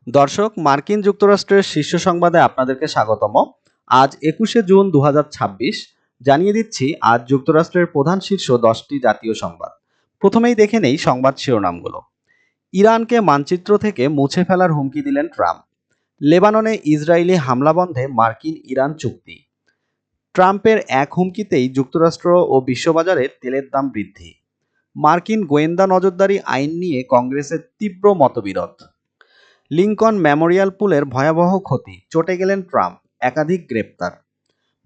দর্শক, মার্কিন যুক্তরাষ্ট্রের শীর্ষ সংবাদে আপনাদেরকে স্বাগতম। আজ 21শে জুন 2026। জানিয়ে দিচ্ছি আজ যুক্তরাষ্ট্রের প্রধান শীর্ষ 10টি জাতীয় সংবাদ। প্রথমেই দেখে নেই সংবাদ শিরোনামগুলো। ইরানকে মানচিত্র থেকে মুছে ফেলার হুমকি দিলেন ট্রাম্প। লেবাননে ইসরায়েলি হামলা বন্ধে মার্কিন ইরান চুক্তি। ট্রাম্পের এক হুমকিতেই যুক্তরাষ্ট্র ও বিশ্ববাজারে তেলের দাম বৃদ্ধি। মার্কিন গোয়েন্দা নজরদারি আইন নিয়ে কংগ্রেসের তীব্র মতবিরোধ। লিঙ্কন মেমোরিয়াল পুলের ভয়াবহ ক্ষতি, চটে গেলেন ট্রাম্প, একাধিক গ্রেপ্তার।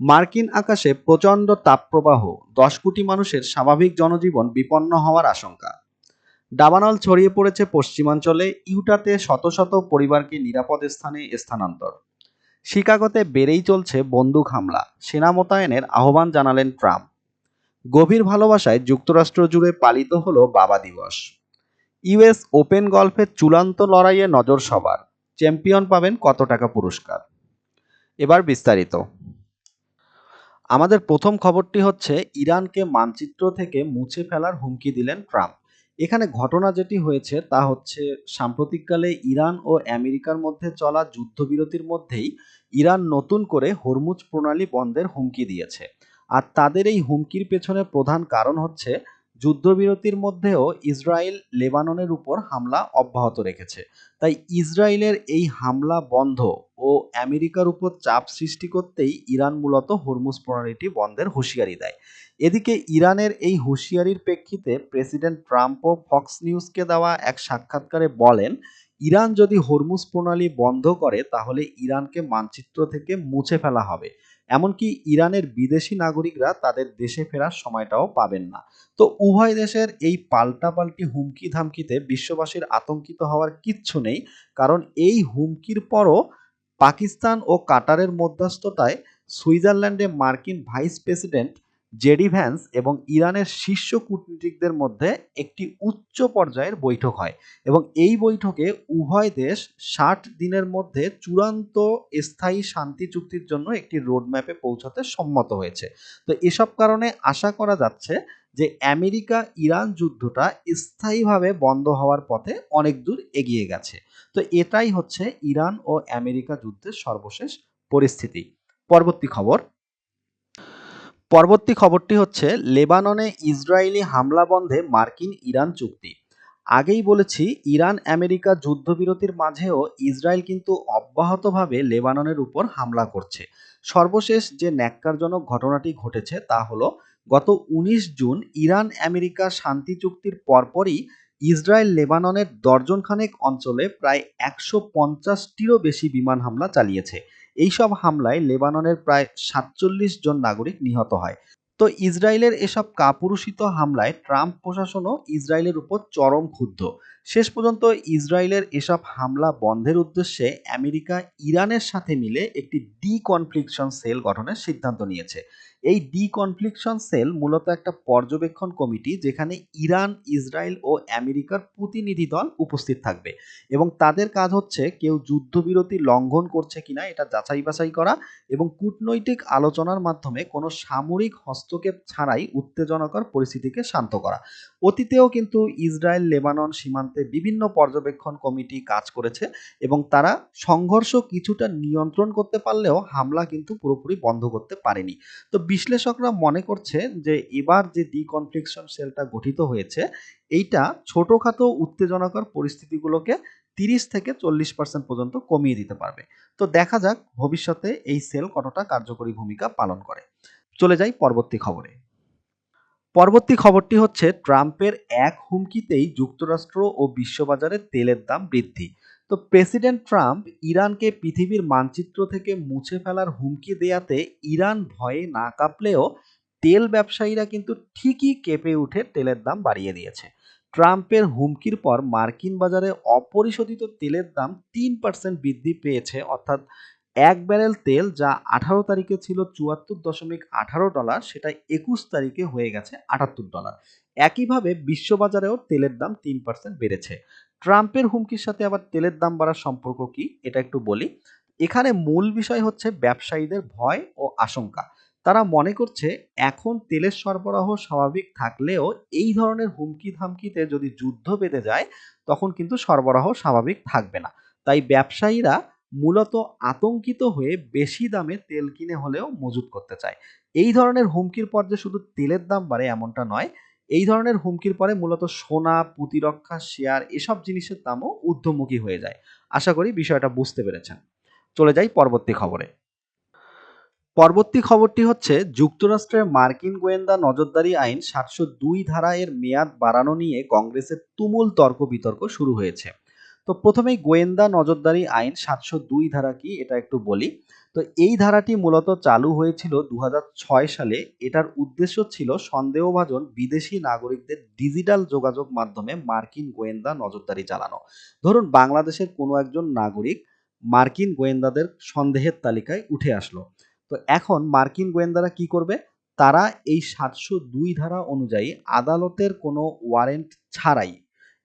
মার্কিন আকাশে প্রচণ্ড তাপপ্রবাহ, 10 কোটি মানুষের স্বাভাবিক জনজীবন বিপন্ন হওয়ার আশঙ্কা। দাবানল ছড়িয়ে পড়েছে পশ্চিমাঞ্চলে, ইউটাতে শত শত পরিবারকে নিরাপদ স্থানে স্থানান্তর। শিকাগোতে বেড়েই চলছে বন্দুক হামলা, সেনা মোতায়েনের আহ্বান জানালেন ট্রাম্প। গভীর ভালোবাসায় যুক্তরাষ্ট্র জুড়ে পালিত হলো বাবা দিবস। ইউএস ওপেন গলফের চূড়ান্ত লড়াইয়ে নজর সবার, চ্যাম্পিয়ন পাবেন কত টাকা পুরস্কার। এবার বিস্তারিত। আমাদের প্রথম খবরটি হচ্ছে ইরানকে মানচিত্র থেকে মুছে ফেলার হুমকি দিলেন ট্রাম্প। এখানে ঘটনা যেটি হয়েছে তা হচ্ছে সাম্প্রতিককালে ইরান ও আমেরিকার মধ্যে চলা যুদ্ধবিরতির মধ্যেই ইরান নতুন করে হরমুজ প্রণালী বন্ধের হুমকি দিয়েছে। আর তাদের এই হুমকির পেছনে প্রধান কারণ হচ্ছে যুদ্ধবিরতির মধ্যেও ইসরায়েল লেবাননের উপর হামলা অব্যাহত রেখেছে। তাই ইসরায়েলের এই হামলা বন্ধ ও আমেরিকার উপর চাপ সৃষ্টি করতেই ইরান মূলত হরমুজ প্রণালীটি বন্ধের হুঁশিয়ারি দেয়। এদিকে ইরানের এই হুঁশিয়ারির প্রেক্ষিতে প্রেসিডেন্ট ট্রাম্পও ফক্স নিউজকে দেওয়া এক সাক্ষাৎকারে বলেন, ইরান যদি হরমুজ প্রণালী বন্ধ করে তাহলে ইরানকে মানচিত্র থেকে মুছে ফেলা হবে। এমনকি ইরানের বিদেশি নাগরিকরা তাদের দেশে ফেরার সময়টাও পাবেন না। তো উভয় দেশের এই পাল্টাপাল্টি হুমকি ধামকিতে বিশ্ববাসীর আতঙ্কিত হওয়ার কিচ্ছু নেই। কারণ এই হুমকির পরও পাকিস্তান ও কাতারের মধ্যস্থতায় সুইজারল্যান্ডে মার্কিন ভাইস প্রেসিডেন্ট জেডি ভ্যান্স এবং ইরানের শীর্ষ কূটনীতিকদের মধ্যে একটি উচ্চ পর্যায়ের বৈঠক হয় এবং এই বৈঠকে উভয় দেশ 60 দিনের মধ্যে চূড়ান্ত স্থায়ী শান্তি চুক্তির জন্য একটি রোডম্যাপে পৌঁছাতে সম্মত হয়েছে। তো এসব কারণে আশা করা যাচ্ছে যে আমেরিকা ইরান যুদ্ধটা স্থায়ীভাবে বন্ধ হওয়ার পথে অনেক দূর এগিয়ে গেছে। তো এটাই হচ্ছে ইরান ও আমেরিকা যুদ্ধের সর্বশেষ পরিস্থিতি। পরবর্তী খবর। পরবর্তী খবরটি হচ্ছে লেবাননে ইসরায়েলি হামলা বন্ধে মার্কিন ইরান চুক্তি। আগেই বলেছি ইরান আমেরিকা যুদ্ধবিরতির মাঝেও ইসরায়েল কিন্তু অব্যাহতভাবে লেবাননের উপর হামলা করছে। সর্বশেষ যে ন্যাক্কারজনক ঘটনাটি ঘটেছে তা হলো গত 19 জুন ইরান আমেরিকা শান্তি চুক্তির পরপরই ইসরায়েল লেবাননের দর্জনখানেক অঞ্চলে প্রায় 150টিরও বেশি বিমান হামলা চালিয়েছে। এইসব হামলায় লেবাননের প্রায় 47 জন নাগরিক নিহত হয়। তো ইসরায়েলের এসব কাপুরুষিত হামলায় ট্রাম্প প্রশাসনও ইসরায়েলের উপর চরম ক্ষুব্ধ। শেষ পর্যন্ত ইসরায়েলের এসব হামলা বন্ধের উদ্দেশ্যে আমেরিকা ইরানের সাথে মিলে একটি ডিকনফ্লিকশন সেল গঠনের সিদ্ধান্ত নিয়েছে। এই ডিকনফ্লিকশন সেল মূলত একটা পর্যবেক্ষণ কমিটি যেখানে ইরান, ইসরায়েল ও আমেরিকার প্রতিনিধি দল উপস্থিত থাকবে এবং তাদের কাজ হচ্ছে কেউ যুদ্ধবিরতি লঙ্ঘন করছে কিনা এটা যাচাই বাছাই করা এবং কূটনৈতিক আলোচনার মাধ্যমে কোনো সামরিক হস্তক্ষেপ ছাড়াই উত্তেজনাকর পরিস্থিতিকে শান্ত করা। অতীতেও কিন্তু ইসরায়েল লেবানন সীমান্তে বিভিন্ন পর্যবেক্ষণ কমিটি কাজ করেছে এবং তারা সংঘর্ষ কিছুটা নিয়ন্ত্রণ করতে পারলেও হামলা কিন্তু পুরোপুরি বন্ধ করতে পারেনি। তো বিশ্লেষকরা মনে করছে যে এবার যে ডিকনফ্লিকশন সেলটা গঠিত হয়েছে এইটা ছোটখাটো উত্তেজনাকর পরিস্থিতিগুলোকে 30 থেকে 40% পর্যন্ত কমিয়ে দিতে পারবে। তো দেখা যাক ভবিষ্যতে এই সেল কতটা কার্যকরী ভূমিকা পালন করে। চলে যাই পরবর্তী খবরে। পরবর্তী খবরটি হচ্ছে ট্রাম্পের এক হুমকিতেই যুক্তরাষ্ট্র ও বিশ্ববাজারে তেলের দাম বৃদ্ধি। তো প্রেসিডেন্ট ট্রাম্প ইরানকে পৃথিবীর মানচিত্র থেকে মুছে ফেলার হুমকি দেয়াতে ইরান ভয়ে না কাঁপলেও তেল ব্যবসায়ীরা কিন্তু ঠিকই কেঁপে উঠে তেলের দাম বাড়িয়ে দিয়েছে। ট্রাম্পের হুমকির পর মার্কিন বাজারে অপরিশোধিত তেলের দাম 3% বৃদ্ধি পেয়েছে, অর্থাৎ এক ব্যারেল তেল যা 18 তারিখে ছিল $74.18, সেটা 21 তারিখে হয়ে গেছে $78। একইভাবে বিশ্ববাজারেও তেলের দাম 3% বেড়েছে। ট্রাম্পের হুমকির সাথে আবার তেলের দাম বাড়ার সম্পর্ক কি এটা একটু বলি। এখানে মূল বিষয় হচ্ছে ব্যবসায়ীদের ভয় ও আশঙ্কা। তারা মনে করছে এখন তেলের সরবরাহ স্বাভাবিক থাকলেও এই ধরনের হুমকি ধামকিতে যদি যুদ্ধ বেঁধে যায় তখন কিন্তু সরবরাহ স্বাভাবিক থাকবে না। তাই ব্যবসায়ীরা মূলত আতঙ্কিত হয়ে বেশি দামে তেল কিনে হলেও মজুত করতে চায়। এই ধরনের হুমকির পর যে শুধু তেলের দাম বাড়ে এমনটা নয়, এই ধরনের হুমকির পরে মূলত সোনা, প্রতিরক্ষা, শেয়ার এসব জিনিসের দামও ঊর্ধ্বমুখী হয়ে যায়। আশা করি বিষয়টা বুঝতে পেরেছেন। চলে যাই পরবর্তী খবরে। পরবর্তী খবরটি হচ্ছে যুক্তরাষ্ট্রের মার্কিন গোয়েন্দা নজরদারি আইন ৭০২ ধারা এর মেয়াদ বাড়ানো নিয়ে কংগ্রেসের তুমুল তর্ক বিতর্ক শুরু হয়েছে। তো প্রথমেই গোয়েন্দা নজরদারি আইন ৭০২ ধারা কি এটা একটু বলি। তো এই ধারাটি মূলত চালু হয়েছিল ২০০৬ সালে। এটার উদ্দেশ্য ছিল সন্দেহভাজন বিদেশি নাগরিকদের ডিজিটাল যোগাযোগ মাধ্যমে মার্কিন গোয়েন্দা নজরদারি চালানো। ধরুন বাংলাদেশের কোনো একজন নাগরিক মার্কিন গোয়েন্দাদের সন্দেহের তালিকায় উঠে আসলো। তো এখন মার্কিন গোয়েন্দারা কি করবে? তারা এই ৭০২ ধারা অনুযায়ী আদালতের কোনো ওয়ারেন্ট ছাড়াই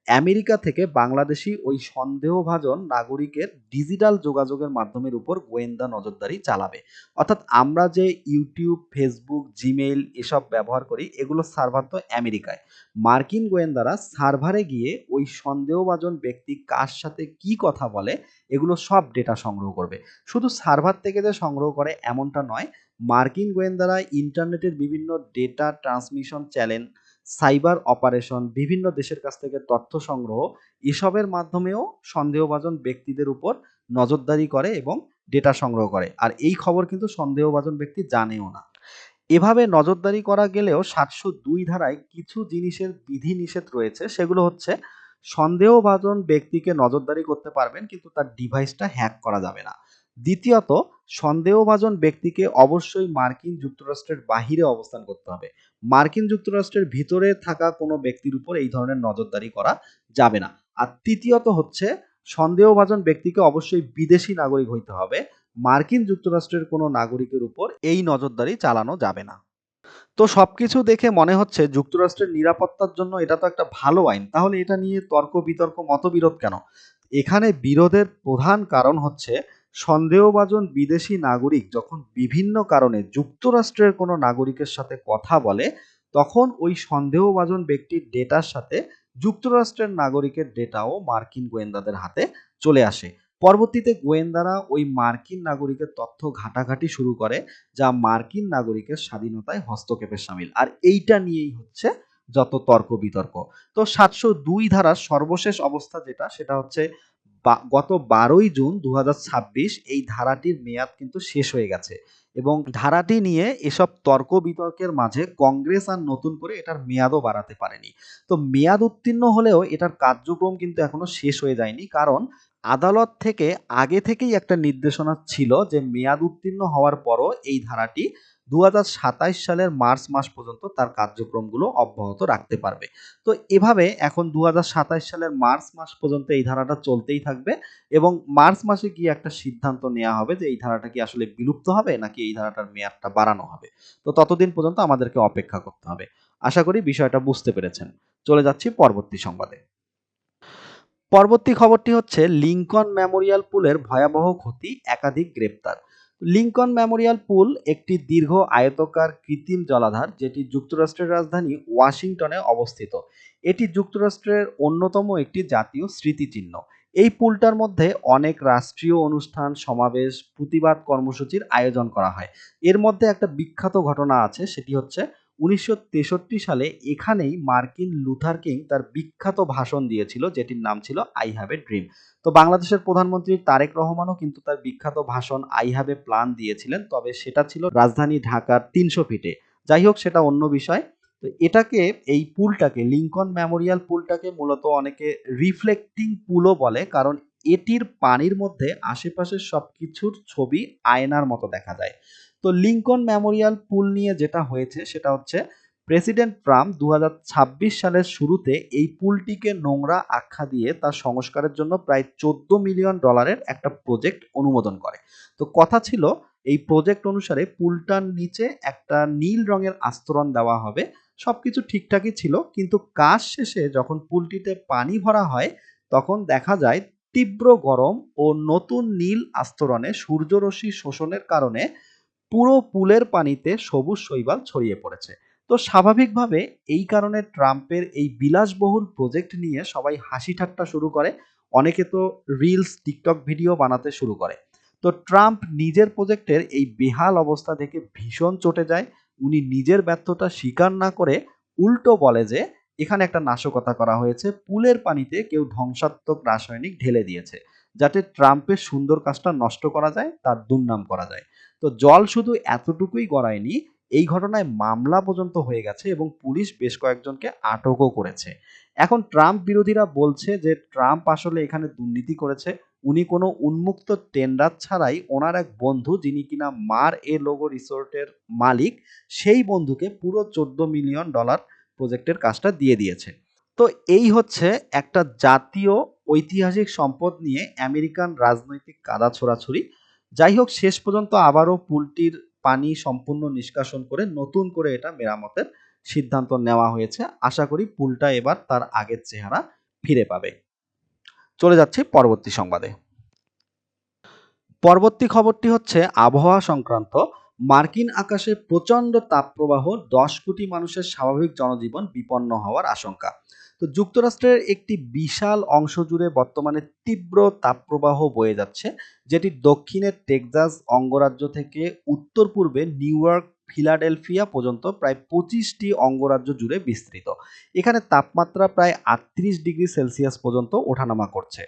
আমেরিকা থেকে বাংলাদেশি ওই সন্দেহভাজন নাগরিকের ডিজিটাল যোগাযোগের মাধ্যমের উপর গোয়েন্দা নজরদারি চালাবে। অর্থাৎ আমরা যে ইউটিউব, ফেসবুক, জিমেইল এসব ব্যবহার করি এগুলোর সার্ভার তো আমেরিকায়। মার্কিন গোয়েন্দারা সার্ভারে গিয়ে ওই সন্দেহভাজন ব্যক্তি কার সাথে কি কথা বলে এগুলো সব ডেটা সংগ্রহ করবে। শুধু সার্ভার থেকে যে সংগ্রহ করে এমনটা নয়, মার্কিন গোয়েন্দারা ইন্টারনেটের বিভিন্ন data transmission channel, cyber operation, বিভিন্ন দেশের কাছ থেকে তথ্য সংগ্রহ এসবের মাধ্যমেও সন্দেহভাজন ব্যক্তিদের উপর নজরদারি করে এবং ডেটা সংগ্রহ করে। আর এই খবর কিন্তু সন্দেহভাজন ব্যক্তি জানেও না। এভাবে নজরদারি করা গেলেও ৭০২ ধারায় কিছু জিনিসের বিধিনিষেধ রয়েছে। সেগুলো হচ্ছে সন্দেহভাজন ব্যক্তিকে নজরদারি করতে পারবেন কিন্তু তার ডিভাইসটা হ্যাক করা যাবে না। দ্বিতীয়ত, সন্দেহভাজন ব্যক্তিকে অবশ্যই মার্কিন যুক্তরাষ্ট্রের বাহিরে অবস্থান করতে হবে। মার্কিন যুক্তরাষ্ট্রের ভিতরে থাকা কোনো ব্যক্তির উপর এই ধরনের নজরদারি করা যাবে না। আর তৃতীয়ত হচ্ছে সন্দেহভাজন ব্যক্তিকে অবশ্যই বিদেশি নাগরিক হইতে হবে। মার্কিন যুক্তরাষ্ট্রের কোনো নাগরিকের উপর এই নজরদারি চালানো যাবে না। তো সবকিছু দেখে মনে হচ্ছে যুক্তরাষ্ট্রের নিরাপত্তার জন্য এটা তো একটা ভালো আইন। তাহলে এটা নিয়ে তর্ক বিতর্ক মতবিরোধ কেন? এখানে বিরোধের প্রধান কারণ হচ্ছে সন্দেহভাজন বিদেশি নাগরিক যখন বিভিন্ন কারণে যুক্তরাষ্ট্রের কোনো নাগরিকের সাথে কথা বলে তখন ওই সন্দেহভাজন ব্যক্তির ডেটার সাথে যুক্তরাষ্ট্রের নাগরিকের ডেটাও মার্কিন গোয়েন্দাদের হাতে চলে আসে। পরবর্তীতে গোয়েন্দারা ওই মার্কিন নাগরিকের তথ্য ঘাটাঘাটি শুরু করে যা মার্কিন নাগরিকের স্বাধীনতায় হস্তক্ষেপের শামিল। আর এইটা নিয়েই হচ্ছে যত তর্ক বিতর্ক। তো ৭০২ ধারার সর্বশেষ অবস্থা যেটা সেটা হচ্ছে গত ১২ই জুন ২০২৬ এই ধারাটির মেয়াদ কিন্তু শেষ হয়ে গেছে এবং ধারাটি নিয়ে এসব তর্ক বিতর্কের মাঝে কংগ্রেস আর নতুন করে এটার মেয়াদও বাড়াতে পারেনি। তো মেয়াদ উত্তীর্ণ হলেও এটার কার্যক্রম কিন্তু এখনো শেষ হয়ে যায়নি, কারণ আদালত থেকে আগে থেকেই একটা নির্দেশনা ছিল যে মেয়াদ উত্তীর্ণ হওয়ার পরও এই ধারাটি ২০২৭ সালের মার্চ মাস পর্যন্ত তার কার্যক্রমগুলো অব্যাহত রাখতে পারবে। তো এভাবে এখন ২০২৭ সালের মার্চ মাস পর্যন্ত এই ধারাটা চলতেই থাকবে এবং মার্চ মাসে গিয়ে একটা সিদ্ধান্ত নেওয়া হবে যে এই ধারাটা কি আসলে বিলুপ্ত হবে নাকি এই ধারাটার মেয়াদটা বাড়ানো হবে। তো ততদিন পর্যন্ত আমাদেরকে অপেক্ষা করতে হবে। আশা করি বিষয়টা বুঝতে পেরেছেন। চলে যাচ্ছি পরবর্তী সংবাদে। পরবর্তী খবরটি হচ্ছে লিংকন মেমোরিয়াল পুলের ভয়াবহ ক্ষতি, একাধিক গ্রেপ্তার। লিংকন মেমোরিয়াল পুল একটি দীর্ঘ আয়তাকার কৃত্রিম জলাধার যেটি যুক্তরাষ্ট্রের রাজধানী ওয়াশিংটনে অবস্থিত। এটি যুক্তরাষ্ট্রের অন্যতম একটি জাতীয় স্মৃতিচিহ্ন। এই পুলটার মধ্যে অনেক রাষ্ট্রীয় অনুষ্ঠান, সমাবেশ, প্রতিবাদ কর্মসূচির আয়োজন করা হয়। এর মধ্যে একটা বিখ্যাত ঘটনা আছে, সেটি হচ্ছে ১৯৬৩ সালে এখানেই মার্কিন লুথার কিং তার বিখ্যাত ভাষণ দিয়েছিল যেটির নাম ছিল আই হ্যাভ এ ড্রিম। তো বাংলাদেশের প্রধানমন্ত্রী তারেক রহমানও কিন্তু তার বিখ্যাত ভাষণ আই হ্যাভ এ প্ল্যান দিয়েছিলেন, তবে সেটা ছিল রাজধানী ঢাকার ৩০০ ফিটে। যাই হোক, সেটা অন্য বিষয়। তো এটাকে, এই পুলটাকে, লিংকন মেমোরিয়াল পুলটাকে মূলত অনেকে রিফ্লেক্টিং পুলও বলে, কারণ এটির পানির মধ্যে আশেপাশের সবকিছুর ছবি আয়নার মতো দেখা যায়। তো লিংকন মেমোরিয়াল পুল নিয়ে যেটা হয়েছে সেটা হচ্ছে প্রেসিডেন্ট ট্রাম্প ২০২৬ সালের শুরুতে এই পুলটিকে নোংরা আখ্যা দিয়ে তার সংস্কারের জন্য প্রায় $১৪ মিলিয়ন একটা প্রজেক্ট অনুমোদন করে। তো কথা ছিল এই প্রজেক্ট অনুসারে পুলটার নিচে একটা নীল রঙের আস্তরণ দেওয়া হবে। সবকিছু ঠিকঠাকই ছিল, কিন্তু কাজ শেষে যখন পুলটিতে পানি ভরা হয় তখন দেখা যায় তীব্র গরম ও নতুন নীল আস্তরণে সূর্যরশ্মি শোষণের কারণে পুরো পুলের পানিতে সবুজ শৈবাল ছড়িয়ে পড়েছে। তো স্বাভাবিকভাবে এই কারণে ট্রাম্পের এই বিলাসবহুল প্রজেক্ট নিয়ে সবাই হাসি ঠাট্টা শুরু করে। অনেকে তো রিলস, টিকটক ভিডিও বানাতে শুরু করে। তো ট্রাম্প নিজের প্রজেক্টের এই বেহাল অবস্থা দেখে ভীষণ চটে যায়। উনি নিজের ব্যর্থতা স্বীকার না করে উল্টো বলে যে এখানে একটা নাশকতা করা হয়েছে, পুলের পানিতে কেউ ধ্বংসাত্মক রাসায়নিক ঢেলে দিয়েছে, যাতে ট্রাম্পের সুন্দর কাজটা নষ্ট করা যায়, তার দুর্নাম করা যায়। তো জল শুধু এতটুকুই গড়ায়নি, এই ঘটনায় মামলা পর্যন্ত হয়ে গেছে এবং পুলিশ বেশ কয়েকজনকে আটকও করেছে। এখন ট্রাম্প বিরোধীরা বলছে যে ট্রাম্প আসলে এখানে দুর্নীতি করেছে। উনি কোনো উন্মুক্ত টেন্ডার ছাড়াই ওনার এক বন্ধু, যিনি কিনা মার এ লোগো রিসোর্টের মালিক, সেই বন্ধুকে পুরো $14 মিলিয়ন প্রজেক্টের কাজটা দিয়ে দিয়েছে। তো এই হচ্ছে একটা জাতীয় ঐতিহাসিক সম্পদ নিয়ে আমেরিকান রাজনৈতিক কাদা ছোড়াছুড়ি। যাই হোক, শেষ পর্যন্ত আবারও পুলটির পানি সম্পূর্ণ নিষ্কাশন করে নতুন করে এটা মেরামতের সিদ্ধান্ত নেওয়া হয়েছে। আশা করি পুলটা এবার তার আগের চেহারা ফিরে পাবে। চলে যাচ্ছি পরবর্তী সংবাদে। পরবর্তী খবরটি হচ্ছে আবহাওয়া সংক্রান্ত। মার্কিন আকাশে প্রচণ্ড তাপপ্রবাহ, 10 কোটি মানুষের স্বাভাবিক জনজীবন বিপন্ন হওয়ার আশঙ্কা। তো যুক্তরাষ্ট্রের একটি বিশাল অংশ জুড়ে বর্তমানে তীব্র তাপপ্রবাহ বয়ে যাচ্ছে, যেটি দক্ষিণের টেক্সাস অঙ্গরাজ্য থেকে উত্তর পূর্বে নিউ ইয়র্ক, ফিলাডেলফিয়া পর্যন্ত প্রায় 25টি অঙ্গরাজ্য জুড়ে বিস্তৃত। এখানে তাপমাত্রা প্রায় 38 ডিগ্রি সেলসিয়াস পর্যন্ত ওঠানামা করছে।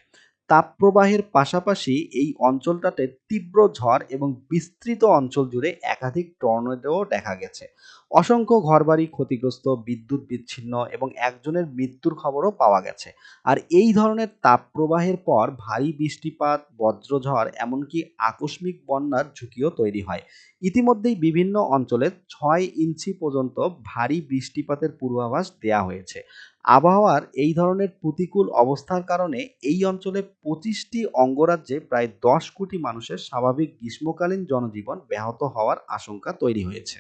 তাপপ্রবাহের পাশাপাশি এই অঞ্চলটাতে তীব্র ঝড় এবং বিস্তৃত অঞ্চল জুড়ে একাধিক টর্নেডোও দেখা গেছে। অসংখ্য ঘরবাড়ি ক্ষতিগ্রস্ত, বিদ্যুৎ বিচ্ছিন্ন এবং একজনের মৃত্যুর খবরও পাওয়া গেছে। আর এই ধরনের তাপপ্রবাহের পর ভারী বৃষ্টিপাত, বজ্রঝড়, এমনকি আকস্মিক বন্যার ঝুঁকিও তৈরি হয়। ইতিমধ্যেই বিভিন্ন অঞ্চলে 6 ইঞ্চি পর্যন্ত ভারী বৃষ্টিপাতের পূর্বাভাস দেওয়া হয়েছে। আবহাওয়ার এই ধরনের প্রতিকূল অবস্থার কারণে এই অঞ্চলে 25টি অঙ্গরাজ্যে প্রায় 10 কোটি মানুষের স্বাভাবিক গ্রীষ্মকালীন জনজীবন ব্যাহত হওয়ার আশঙ্কা তৈরি হয়েছে।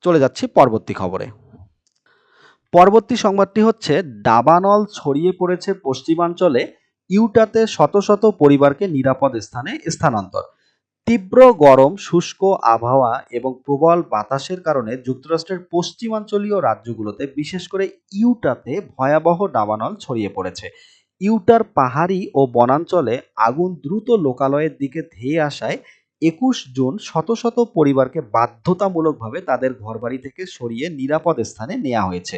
চলে যাচ্ছি পরবর্তী খবরে। পরবর্তী সংবাদটি হচ্ছে দাবানল ছড়িয়ে পড়েছে পশ্চিমাঞ্চলে, ইউটাতে শত শত পরিবারকে নিরাপদ স্থানে স্থানান্তর। তীব্র গরম, শুষ্ক আবহাওয়া এবং প্রবল বাতাসের কারণে যুক্তরাষ্ট্রের পশ্চিমাঞ্চলীয় রাজ্যগুলোতে, বিশেষ করে ইউটাতে ভয়াবহ দাবানল ছড়িয়ে পড়েছে। ইউটার পাহাড়ি ও বনাঞ্চলে আগুন দ্রুত লোকালয়ের দিকে ধেয়ে আসায় 21 জুন শত শত পরিবারকে বাধ্যতামূলকভাবে তাদের ঘরবাড়ি থেকে সরিয়ে নিরাপদ স্থানে নেওয়া হয়েছে।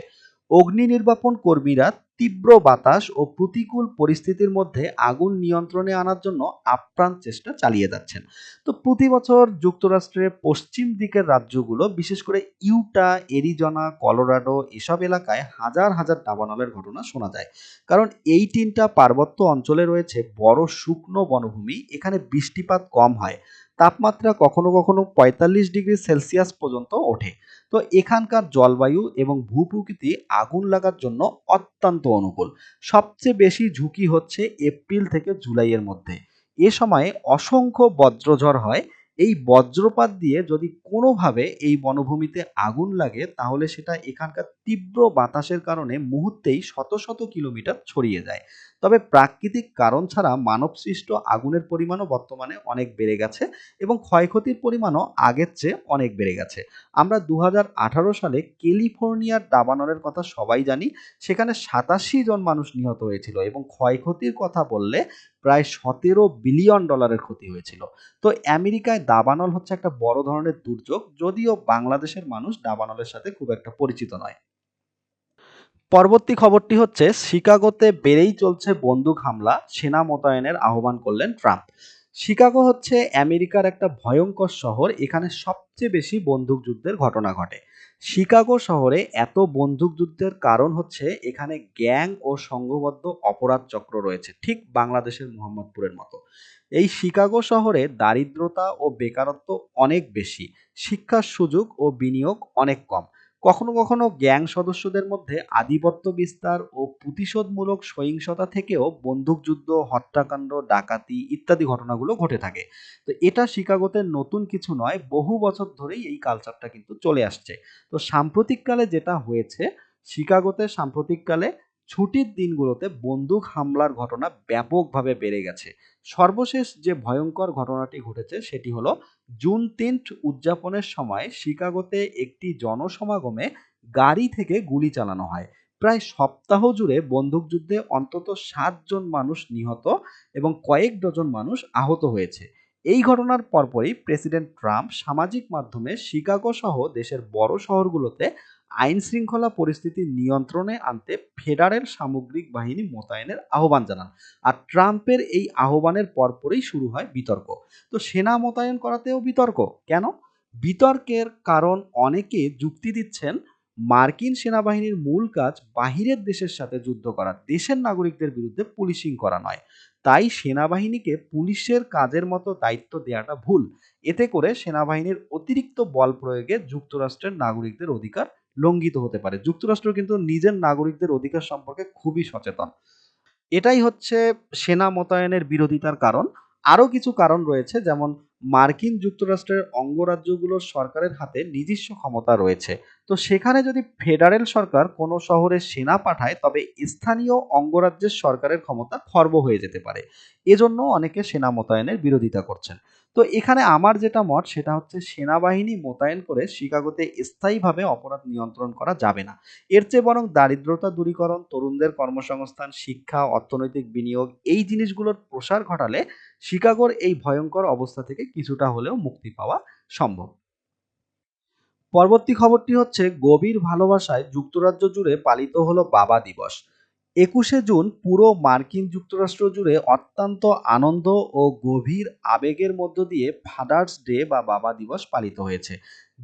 অগ্নি নির্বাপন কর্মীরা তীব্র বাতাস ও প্রতিকূল পরিস্থিতির মধ্যে আগুন নিয়ন্ত্রণে আনার জন্য আপ্রাণ চেষ্টা চালিয়ে যাচ্ছেন। তো প্রতি বছর যুক্তরাষ্ট্রের পশ্চিম দিকের রাজ্যগুলো, বিশেষ করে ইউটা, এরিজোনা, কলোরাডো এসব এলাকায় হাজার হাজার দাবানলের ঘটনা শোনা যায়। কারণ এই 3টা পার্বত্য অঞ্চলে রয়েছে বড় শুকনো বনভূমি, এখানে বৃষ্টিপাত কম হয়, তাপমাত্রা কখনো কখনো 45 ডিগ্রি সেলসিয়াস পর্যন্ত ওঠে। তো এখানকার জলবায়ু এবং ভূপ্রকৃতি আগুন লাগার জন্য অত্যন্ত অনুকূল। সবচেয়ে বেশি ঝুঁকি হচ্ছে এপ্রিল থেকে জুলাইয়ের মধ্যে। এ সময়ে অসংখ্য বজ্রঝড় হয়। এই বজ্রপাত দিয়ে যদি কোনোভাবে এই বনভূমিতে আগুন লাগে, তাহলে সেটা এখানকার তীব্র বাতাসের কারণে মুহূর্তেই শত শত কিলোমিটার ছড়িয়ে যায়। তবে প্রাকৃতিক কারণ ছাড়া মানবসৃষ্ট আগুনের পরিমাণও বর্তমানে অনেক বেড়ে গেছে এবং ক্ষয়ক্ষতির পরিমাণও আগের চেয়ে অনেক বেড়ে গেছে। আমরা 2018 সালে ক্যালিফোর্নিয়ার দাবানলের কথা সবাই জানি। সেখানে 87 জন মানুষ নিহত হয়েছিল এবং ক্ষয়ক্ষতির কথা বললে প্রায় $17 বিলিয়ন ক্ষতি হয়েছিল। তো আমেরিকায় দাবানল হচ্ছে একটা বড় ধরনের দুর্যোগ, যদিও বাংলাদেশের মানুষ দাবানলের সাথে খুব একটা পরিচিত নয়। পরবর্তী খবরটি হচ্ছে শিকাগোতে বেড়েই চলছে বন্দুক হামলা, সেনা মোতায়েনের আহ্বান করলেন ট্রাম্প। শিকাগো হচ্ছে আমেরিকার একটা ভয়ঙ্কর শহর, এখানে সবচেয়ে বেশি বন্দুকযুদ্ধের ঘটনা ঘটে। শিকাগো শহরে এত বন্দুকযুদ্ধের কারণ হচ্ছে এখানে গ্যাং ও সংঘবদ্ধ অপরাধ চক্র রয়েছে, ঠিক বাংলাদেশের মোহাম্মদপুরের মতো। এই শিকাগো শহরে দারিদ্রতা ও বেকারত্ব অনেক বেশি, শিক্ষার সুযোগ ও বিনিয়োগ অনেক কম। কখনো কখনো গ্যাং সদস্যদের মধ্যে আধিপত্য বিস্তার ও প্রতিশোধমূলক সহিংসতা থেকেও বন্দুকযুদ্ধ, হত্যাকাণ্ড, ডাকাতি ইত্যাদি ঘটনাগুলো ঘটে থাকে। তো এটা শিকাগোতে নতুন কিছু নয়, বহু বছর ধরেই এই কালচারটা কিন্তু চলে আসছে। তো সাম্প্রতিককালে যেটা হয়েছে, শিকাগোতে সাম্প্রতিককালে ছুটির দিনগুলোতে বন্দুক হামলার ঘটনা ব্যাপকভাবে বেড়ে গেছে। সর্বশেষ যে ভয়ঙ্কর ঘটনাটি ঘটেছে সেটি হলো জুন 3 উদযাপনের সময় শিকাগোতে একটি জনসমাগমে গাড়ি থেকে গুলি চালানো হয়। প্রায় সপ্তাহ জুড়ে বন্দুকযুদ্ধে অন্তত 7 জন মানুষ নিহত এবং কয়েক ডজন মানুষ আহত হয়েছে। এই ঘটনার পরপরই প্রেসিডেন্ট ট্রাম্প সামাজিক মাধ্যমে শিকাগো সহ দেশের বড় শহরগুলোতে আইন শৃঙ্খলা পরিস্থিতি নিয়ন্ত্রণে আনতে ফেডারেল সামরিক বাহিনী মোতায়েনের আহ্বান জানান। আর ট্রাম্পের এই আহ্বানের পরপরই শুরু হয় বিতর্ক। তো সেনা মোতায়েন করাতেও বিতর্ক কেন? বিতর্কের কারণ অনেকে যুক্তি দিচ্ছেন, মার্কিন সেনাবাহিনীর মূল কাজ বাহিরের দেশের সাথে যুদ্ধ করা, দেশের নাগরিকদের বিরুদ্ধে পুলিশিং করা নয়। তাই সেনাবাহিনীকে পুলিশের কাজের মতো দায়িত্ব দেওয়াটা ভুল। এতে করে সেনাবাহিনীর অতিরিক্ত বল প্রয়োগে যুক্তরাষ্ট্রের নাগরিকদের অধিকার লঙ্ঘিত হতে পারে। যুক্তরাষ্ট্র কিন্তু নিজের নাগরিকদের অধিকার সম্পর্কে খুবই সচেতন। এটাই হচ্ছে সেনা মোতায়েনের বিরোধিতার কারণ। আরো কিছু কারণ রয়েছে, যেমন মার্কিন যুক্তরাষ্ট্রের অঙ্গরাজ্যগুলোর সরকারের হাতে নিজস্ব ক্ষমতা রয়েছে। তো সেখানে যদি ফেডারেল সরকার কোনো শহরে সেনা পাঠায়, তবে স্থানীয় অঙ্গরাজ্যের সরকারের ক্ষমতা খর্ব হয়ে যেতে পারে। এজন্য অনেকে সেনা মোতায়েনের বিরোধিতা করছেন। তো এখানে আমার যেটা মত সেটা হচ্ছে, সেনাবাহিনী মোতায়েন করে শিকাগোতে স্থায়ীভাবে অপরাধ নিয়ন্ত্রণ করা যাবে না। এর চেয়ে বরং দারিদ্রতা দূরীকরণ, তরুণদের কর্মসংস্থান, শিক্ষা, অর্থনৈতিক বিনিয়োগ, এই জিনিসগুলোর প্রসার ঘটালে শিকাগোর এই ভয়ঙ্কর অবস্থা থেকে কিছুটা হলেও মুক্তি পাওয়া সম্ভব। পরবর্তী খবরটি হচ্ছে, গভীর ভালোবাসায় যুক্তরাজ্য জুড়ে পালিত হলো বাবা দিবস। 21শে জুন পুরো মার্কিন যুক্তরাষ্ট্র জুড়ে অত্যন্ত আনন্দ ও গভীর আবেগের মধ্য দিয়ে ফাদার্স ডে বা বাবা দিবস পালিত হয়েছে।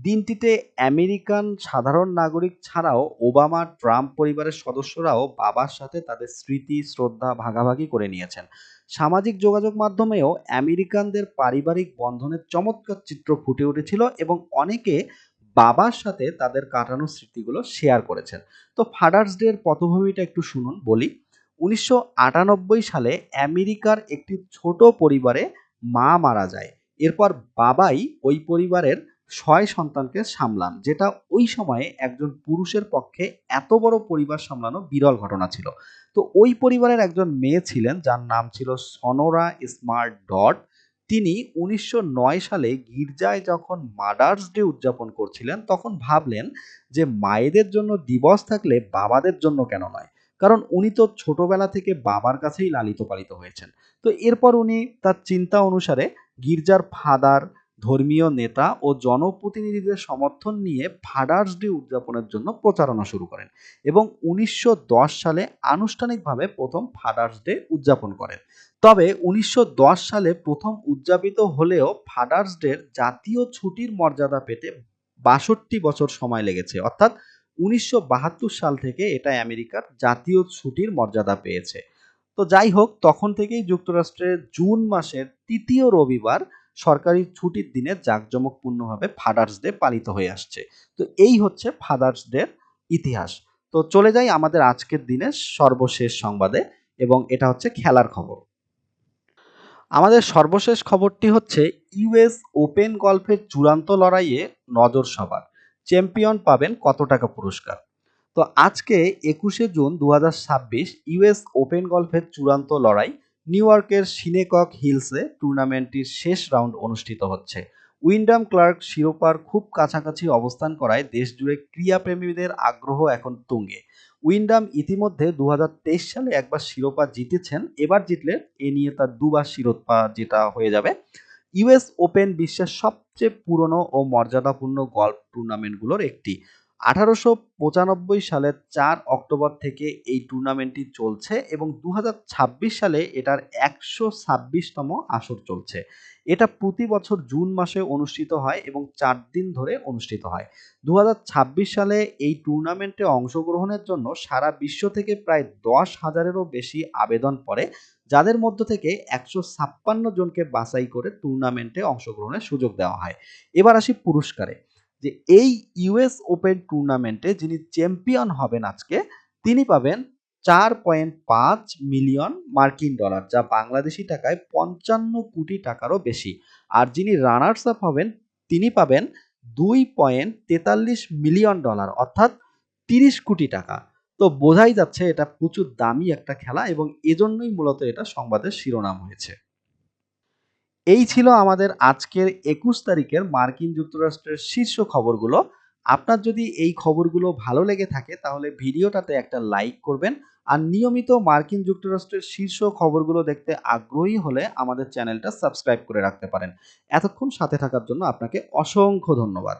দিনটিতে আমেরিকান সাধারণ নাগরিক ছাড়াও ওবামা ট্রাম্প পরিবারের সদস্যরাও বাবার সাথে তাদের স্মৃতি শ্রদ্ধা ভাগাভাগি করে নিয়েছেন। সামাজিক যোগাযোগ মাধ্যমেও আমেরিকানদের পারিবারিক বন্ধনের চমৎকার চিত্র ফুটে উঠেছিল এবং অনেকে বাবার সাথে তাদের কাটানো স্মৃতিগুলো শেয়ার করেছেন। তো ফাদার্স ডে এর পটভূমিটা একটু শুনুন, বলি। 1998 সালে আমেরিকার একটি ছোট পরিবারে মা মারা যায়। এরপর বাবাই ওই পরিবারের 6 সন্তানকে সামলান, যেটা ওই সময়ে একজন পুরুষের পক্ষে এত বড় পরিবার সামলানো বিরল ঘটনা ছিল। তো ওই পরিবারের একজন মেয়ে ছিলেন যার নাম ছিল সনোরা স্মার্ট ডট। তিনি 1909 সালে গির্জায় যখন মাদার্স ডে উদযাপন করছিলেন, তখন ভাবলেন যে মায়েদের জন্য দিবস থাকলে বাবাদের জন্য কেন নয়? কারণ উনি তো ছোটবেলা থেকে বাবার কাছেই লালিত পালিত হয়েছেন। তো এরপর উনি তার চিন্তা অনুসারে গির্জার ফাদার, ধর্মীয় নেতা ও জনপ্রতিনিধিদের সমর্থন নিয়ে ফাদার্স ডে উদযাপনের জন্য প্রচারণা শুরু করেন এবং 1910 সালে আনুষ্ঠানিকভাবে প্রথম ফাদার্স ডে উদযাপন করেন। তবে 1910 সালে প্রথম উদযাপিত হলেও ফাদার্স ডের জাতীয় ছুটির মর্যাদা পেতে 62 বছর সময় লেগেছে। অর্থাৎ 1972 সাল থেকে এটা আমেরিকার জাতীয় ছুটির মর্যাদা পেয়েছে। তো যাই হোক, তখন থেকেই যুক্তরাষ্ট্রের জুন মাসের তৃতীয় রবিবার সরকারি ছুটির দিনে জাঁকজমকপূর্ণভাবে ফাদার্স ডে পালিত হয়ে আসছে। তো এই হচ্ছে ফাদার্স ডের ইতিহাস। তো চলে যাই আমাদের আজকের দিনের সর্বশেষ সংবাদে, এবং এটা হচ্ছে খেলার খবর। আমাদের সর্বশেষ খবরটি হচ্ছে, ইউএস ওপেন গল্ফের চূড়ান্ত লড়াইয়ে নজর সবার, চ্যাম্পিয়ন পাবেন কত টাকা পুরস্কার। তো আজকে 21শে জুন 2026 ইউএস ওপেন গল্ফের চূড়ান্ত লড়াই নিউ ইয়র্কের সিনেকক হিলসে টুর্নামেন্টটির শেষ রাউন্ড অনুষ্ঠিত হচ্ছে। উইন্ডাম ক্লার্ক শিরোপার খুব কাছাকাছি অবস্থান করায় দেশ জুড়ে ক্রীড়াপ্রেমীদের আগ্রহ এখন তুঙ্গে। উইন্ডাম ইতিমধ্যে 2023 সালে একবার শিরোপা জিতেছেন, এবার জিতলে এ নিয়ে তার দুবার শিরোপা যেটা হয়ে যাবে। ইউএস ওপেন বিশ্বের সবচেয়ে পুরনো ও মর্যাদাপূর্ণ গলফ টুর্নামেন্টগুলোর একটি। 1895 সালের 4 অক্টোবর থেকে এই টুর্নামেন্টটি চলছে এবং 2026 সালে এটার 126তম আসর চলছে। এটা প্রতি বছর জুন মাসে অনুষ্ঠিত হয় এবং 4 দিন ধরে অনুষ্ঠিত হয়। 2026 সালে এই টুর্নামেন্টে অংশগ্রহণের জন্য সারা বিশ্ব থেকে প্রায় 10,000-এরও বেশি আবেদন পড়ে, যাদের মধ্য থেকে 156 জনকে বাছাই করে টুর্নামেন্টে অংশগ্রহণের সুযোগ দেওয়া হয়। এবার আসি পুরস্কারে। যে এই ইউএস ওপেন টুর্নামেন্টে যিনি চ্যাম্পিয়ন হবেন আজকে, তিনি পাবেন 4.5 মিলিয়ন মার্কিন ডলার, যা বাংলাদেশি টাকায় 55 কোটি টাকারও বেশি। আর যিনি রানার্স আপ হবেন, তিনি পাবেন 2.43 মিলিয়ন ডলার, অর্থাৎ 30 কোটি টাকা। তো বোঝাই যাচ্ছে এটা প্রচুর দামি একটা খেলা এবং এজন্যই মূলত এটা সংবাদের শিরোনাম হয়েছে। এই ছিল আমাদের আজকের 21 তারিখের মার্কিন যুক্তরাষ্ট্রের শীর্ষ খবরগুলো। আপনার যদি এই খবরগুলো ভালো লেগে থাকে তাহলে ভিডিওটাতে একটা লাইক করবেন। আর নিয়মিত মার্কিন যুক্তরাষ্ট্রের শীর্ষ খবরগুলো দেখতে আগ্রহী হলে আমাদের চ্যানেলটা সাবস্ক্রাইব করে রাখতে পারেন। এতক্ষণ সাথে থাকার জন্য আপনাকে অসংখ্য ধন্যবাদ।